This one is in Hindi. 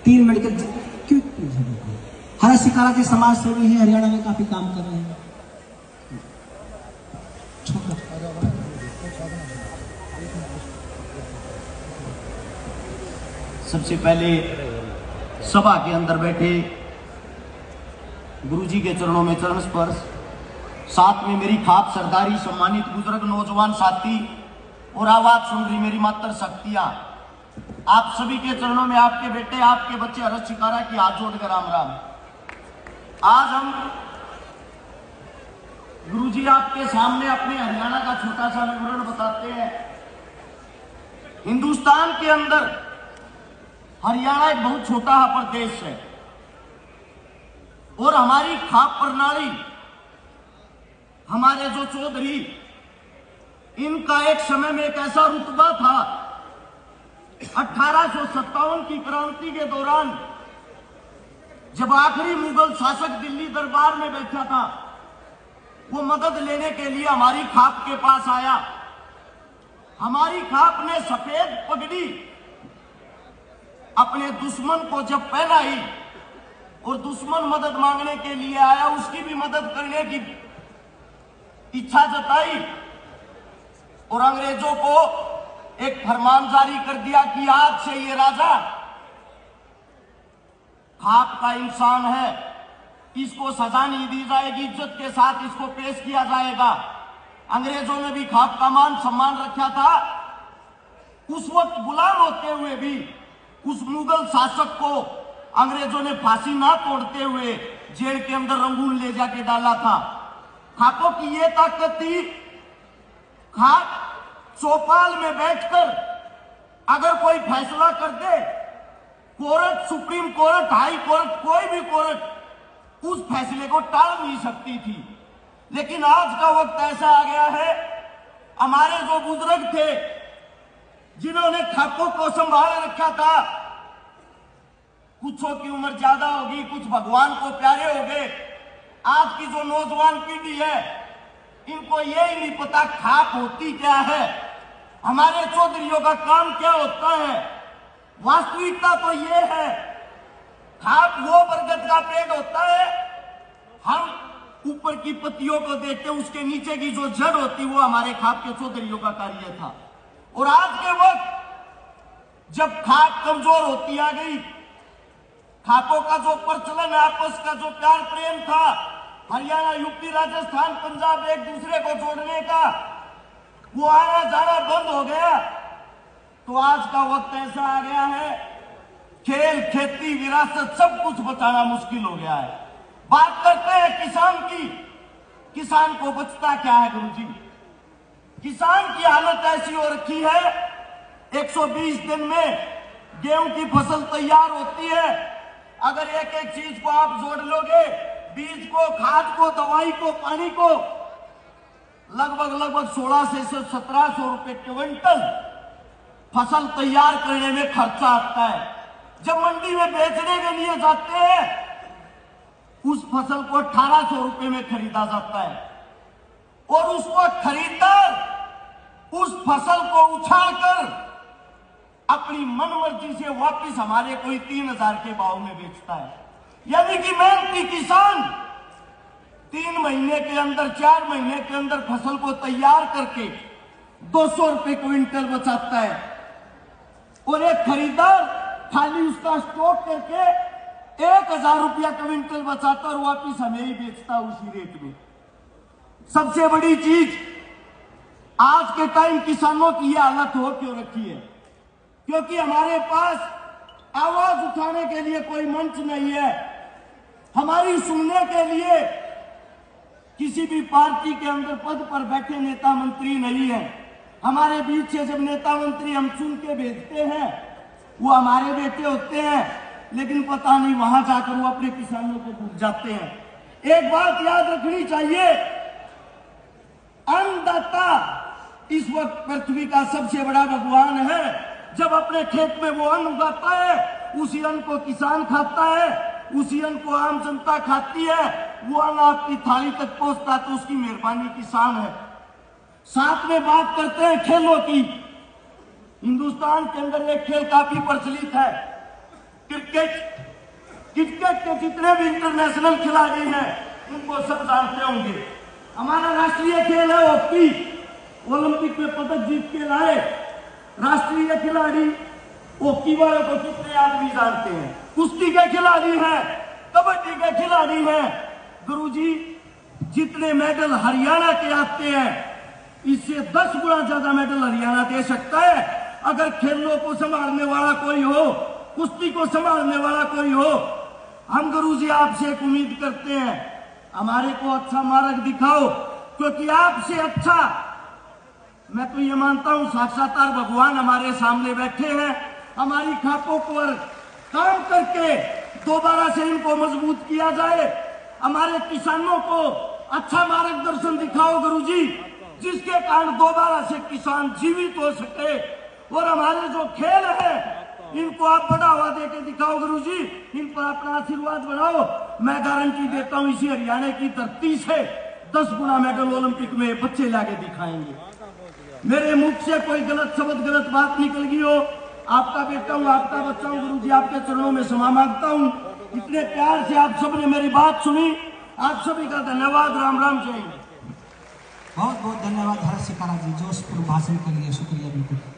3 मिनट के क्यों? हरस शिकारा के समाज सेवी हैं, हरियाणा में काफी काम कर रहे हैं। सबसे पहले सभा के अंदर बैठे गुरुजी के चरणों में चरण स्पर्श, साथ में मेरी खाप सरदारी सम्मानित बुजुर्ग नौजवान साथी और आवाज सुन रही मेरी मातर शक्तियां, आप सभी के चरणों में आपके बेटे आपके बच्चे हरस शिकारा की हाथ जोड़कर राम राम। आज हम गुरुजी आपके सामने अपने हरियाणा का छोटा सा विवरण बताते हैं। हिंदुस्तान के अंदर हरियाणा एक बहुत छोटा प्रदेश है और हमारी खाप प्रणाली, हमारे जो चौधरी, इनका एक समय में एक ऐसा रुतबा था। 1857 की क्रांति के दौरान जब आखिरी मुगल शासक दिल्ली दरबार में बैठा था, वो मदद लेने के लिए हमारी खाप के पास आया। हमारी खाप ने सफेद पगड़ी अपने दुश्मन को जब पहनाई और दुश्मन मदद मांगने के लिए आया, उसकी भी मदद करने की इच्छा जताई और अंग्रेजों को एक फरमान जारी कर दिया कि आज से ये राजा खाप का इंसान है, इसको सजा नहीं दी जाएगी, इज्जत के साथ इसको पेश किया जाएगा। अंग्रेजों ने भी खाप का मान सम्मान रखा था। उस वक्त गुलाम होते हुए भी उस मुगल शासक को अंग्रेजों ने फांसी ना तोड़ते हुए जेल के अंदर रंगून ले जाके डाला था। खापों की ये ताकत थी, खाप चौपाल में बैठकर अगर कोई फैसला कर दे, court, supreme court, high court, कोई भी कोर्ट उस फैसले को टाल नहीं सकती थी। लेकिन आज का वक्त ऐसा आ गया है, हमारे जो बुजुर्ग थे जिन्होंने खापों को संभाल रखा था, कुछों की उम्र ज्यादा होगी, कुछ भगवान को प्यारे हो गए। आज की जो नौजवान पीढ़ी है, इनको यही नहीं पता खाप होती क्या है, हमारे चौधरियों का काम क्या होता है। वास्तविकता तो ये है, खाप वो बरगद का पेड़ होता है, हम ऊपर की पत्तियों को देखते, उसके नीचे की जो जड़ होती वो हमारे खाप के चौधरियों का कार्य था। और आज के वक्त जब खाप कमजोर होती आ गई, खापों का जो प्रचलन, आपस का जो प्यार प्रेम था, हरियाणा, यूपी, राजस्थान, पंजाब एक दूसरे को जोड़ने का, वो आना जाना बंद हो गया। तो आज का वक्त ऐसा आ गया है, खेल, खेती, विरासत सब कुछ बचाना मुश्किल हो गया है। बात करते हैं किसान की, किसान को बचता क्या है गुरुजी? किसान की हालत ऐसी हो रखी है, 120 दिन में गेहूं की फसल तैयार होती है। अगर एक एक चीज को आप जोड़ लोगे, बीज को, खाद को, दवाई को, पानी को, लगभग 1600 से 1700 रुपए क्विंटल फसल तैयार करने में खर्चा आता है। जब मंडी में बेचने के लिए जाते हैं, उस फसल को 1800 रुपए में खरीदा जाता है और उसको खरीदकर उस फसल को उछालकर अपनी मनमर्जी से वापस हमारे कोई 3000 के भाव में बेचता है। यानी कि मेहनती किसान 3 महीने के अंदर, 4 महीने के अंदर फसल को तैयार करके 200 रुपए क्विंटल बचाता है और एक खरीदार खाली उसका स्टॉक करके 1000 रुपया क्विंटल बचाता और वापिस हमें ही बेचता उसी रेट में। सबसे बड़ी चीज, आज के टाइम किसानों की यह हालत हो क्यों रखी है? क्योंकि हमारे पास आवाज उठाने के लिए कोई मंच नहीं है, हमारी सुनने के लिए किसी भी पार्टी के अंदर पद पर बैठे नेता मंत्री नहीं है। हमारे बीच से जब नेता मंत्री हम चुन के भेजते हैं, वो हमारे बेटे होते हैं, लेकिन पता नहीं वहां जाकर वो अपने किसानों को भूल जाते हैं। एक बात याद रखनी चाहिए, अन्नदाता इस वक्त पृथ्वी का सबसे बड़ा भगवान है। जब अपने खेत में वो अन्न उगाता है, उसी अन्न को किसान खाता है, उसी अन्न को आम जनता खाती है, वो अन्न आपकी थाली तक पहुंचता तो उसकी मेहरबानी किसान है। साथ में बात करते हैं खेलों की। हिंदुस्तान के अंदर एक खेल काफी प्रचलित है, क्रिकेट। क्रिकेट के जितने भी इंटरनेशनल खिलाड़ी हैं उनको सब जानते होंगे। हमारा राष्ट्रीय खेल है हॉकी। ओलंपिक में पदक जीत के लाए राष्ट्रीय खिलाड़ी हॉकी वालों को कितने आदमी जानते हैं? कुश्ती के खिलाड़ी हैं, कबड्डी के खिलाड़ी हैं। गुरुजी, जितने मेडल हरियाणा के आते हैं इससे 10 गुना ज्यादा मेडल हरियाणा दे सकता है अगर खेलों को संभालने वाला कोई हो, कुश्ती को संभालने वाला कोई हो। हम गुरुजी आपसे एक उम्मीद करते हैं, हमारे को अच्छा मार्ग दिखाओ, क्योंकि आपसे अच्छा मैं तो ये मानता हूं साक्षात्कार भगवान हमारे सामने बैठे हैं। हमारी खापों पर काम करके दोबारा से इनको मजबूत किया जाए। हमारे किसानों को अच्छा मार्गदर्शन दिखाओ गुरुजी, जिसके कारण दोबारा से किसान जीवित हो सके। और हमारे जो खेल है इनको आप बढ़ावा देके दिखाओ गुरुजी, इन पर अपना आशीर्वाद बढ़ाओ। मैं गारंटी देता हूं इसी हरियाणा की धरती से 10 गुना मेडल ओलंपिक में बच्चे लाके दिखाएंगे। मेरे मुख से कोई गलत शब्द, गलत बात निकल गई हो, आपका बेटा हूं, आपका बच्चा हूं गुरुजी, आपके चरणों में क्षमा मांगता हूं। इतने प्यार से आप सबने मेरी बात सुनी, आप सभी का धन्यवाद। राम राम जय। बहुत बहुत धन्यवाद हरस काला जी, जोशपूर्ण भाषण के लिए शुक्रिया। बिल्कुल।